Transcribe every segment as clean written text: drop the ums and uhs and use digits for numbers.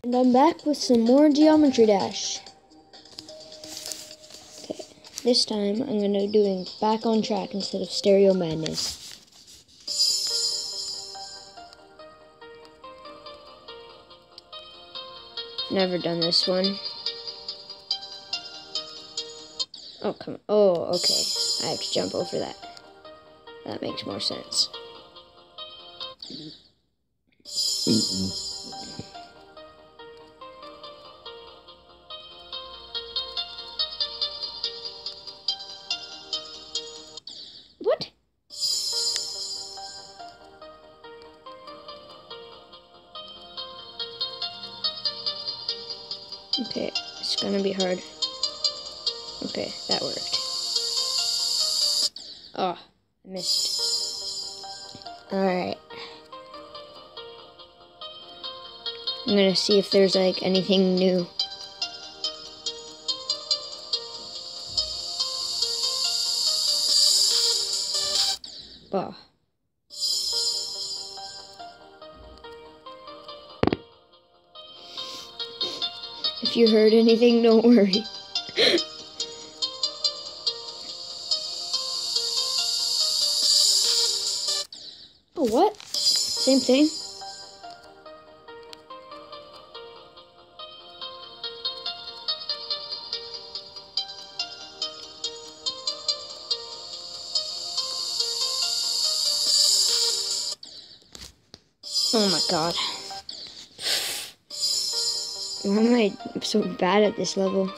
And I'm back with some more Geometry Dash. Okay, this time I'm gonna be doing Back on Track instead of Stereo Madness. Never done this one. Oh, come on. Oh, okay. I have to jump over that. That makes more sense. What? Okay, it's gonna be hard. Okay, that worked. Oh, I missed. Alright. I'm gonna see if there's like anything new. Oh. If you heard anything, don't worry. Oh, what? Same thing? Oh my god. Why am I so bad at this level?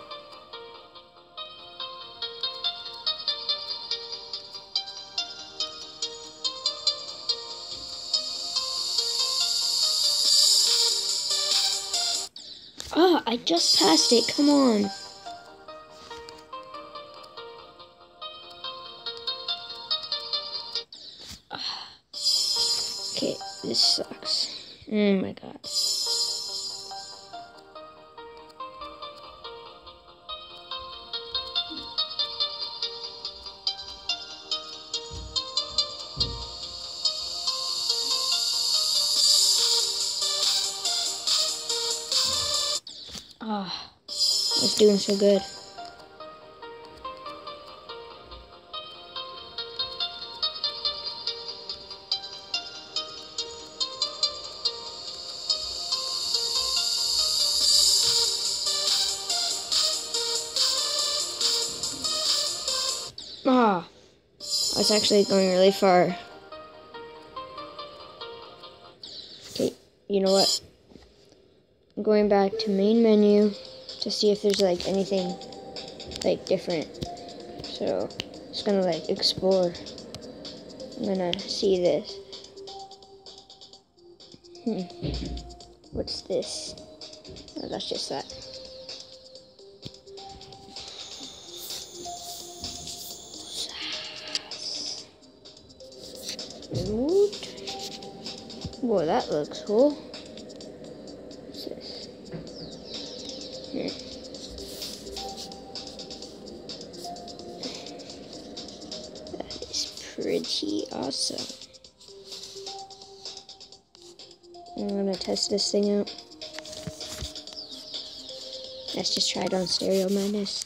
Oh, I just passed it. Come on. Okay, this sucks. Oh my god. Ah, I was doing so good. Ah, I was actually going really far. Okay, you know what? I'm going back to main menu to see if there's like anything like different. So, just gonna like explore. I'm gonna see this. What's this? Oh, that's just that. Removed. Whoa, that looks cool. What's this? That is pretty awesome. I'm gonna test this thing out. Let's just try it on Stereo Madness.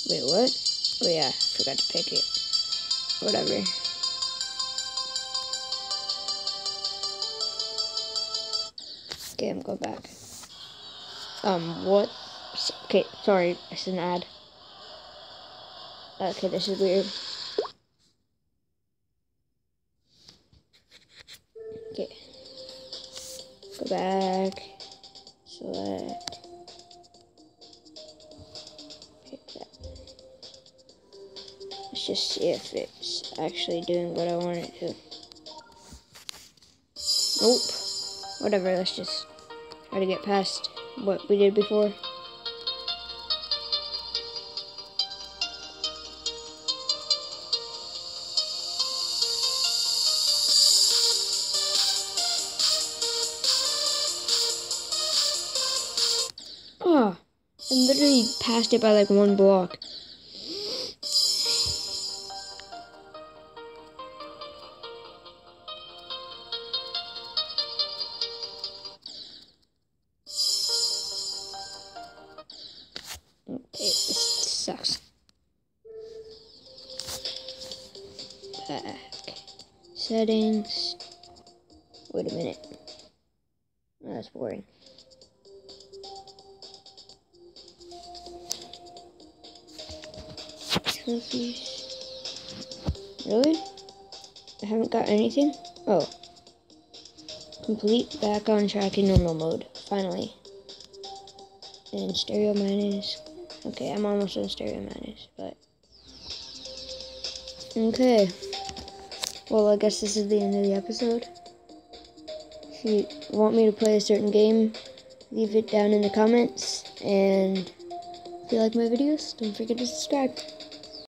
Wait, what? Oh yeah, I forgot to pick it. Whatever. Okay, I'm going back. What? Okay, sorry, it's an ad. Okay, this is weird. Okay. Go back. Select. Pick that. Let's just see if it's actually doing what I want it to. Nope. Whatever, let's just try to get past what we did before. Oh, I literally passed it by like one block. this sucks. Back. Settings. Wait a minute. Oh, that's boring. Trophies. Really? I haven't got anything? Oh. Complete back on track in normal mode. Finally. And stereo minus. Okay, I'm almost on stereo minus, but. Okay. Well, I guess this is the end of the episode. If you want me to play a certain game, leave it down in the comments. And if you like my videos, don't forget to subscribe.